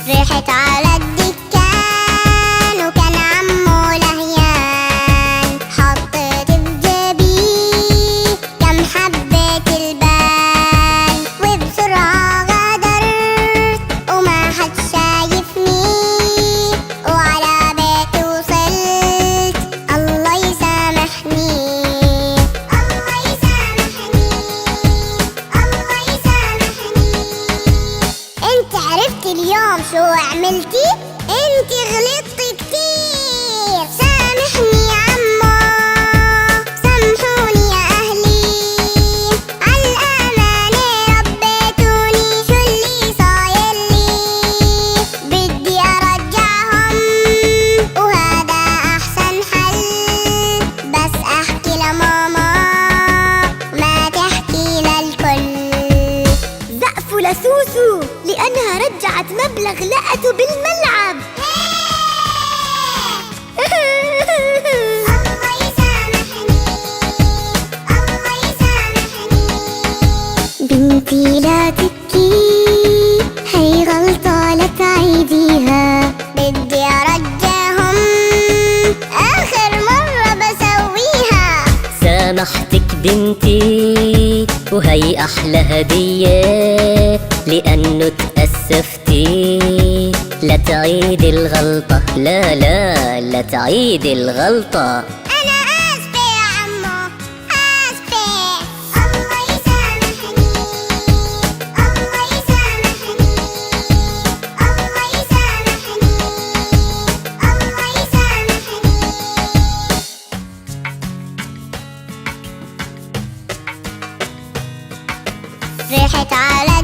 رحت على الدكان وكان عمو لهيان، حطيت في جيبي كم حبة البان، وبسرعة غادرت وما حد شايفني، وعلى بيتي وصلت. الله يسامحني، الله يسامحني، الله يسامحني. انت عرفتي اليوم شو عملتي؟ انت غلطتي كتير. سامحني يا عمو، سامحوني يا اهلي، عالامانة ربيتوني، شو اللي صايرلي؟ بدي ارجعهم وهذا احسن حل، بس احكي لماما ما تحكي للكل. زقفوا لسوسو لأنها رجعت مبلغ لقته بالملعب. الله يسامحني، الله يسامحني. بنتي لا تبكي، هي غلطة لا تعيديها، بدي أرجعهم آخر مرة بسويها. سامحتك بنتي وهي أحلى هدية، لأنه تأسفتي. لا تعيدي الغلطة، لا لا لا تعيدي الغلطة. أنا آسفة يا عمو، آسفة. الله يسامحني، الله يسامحني، الله يسامحني، الله يسامحني. رحت على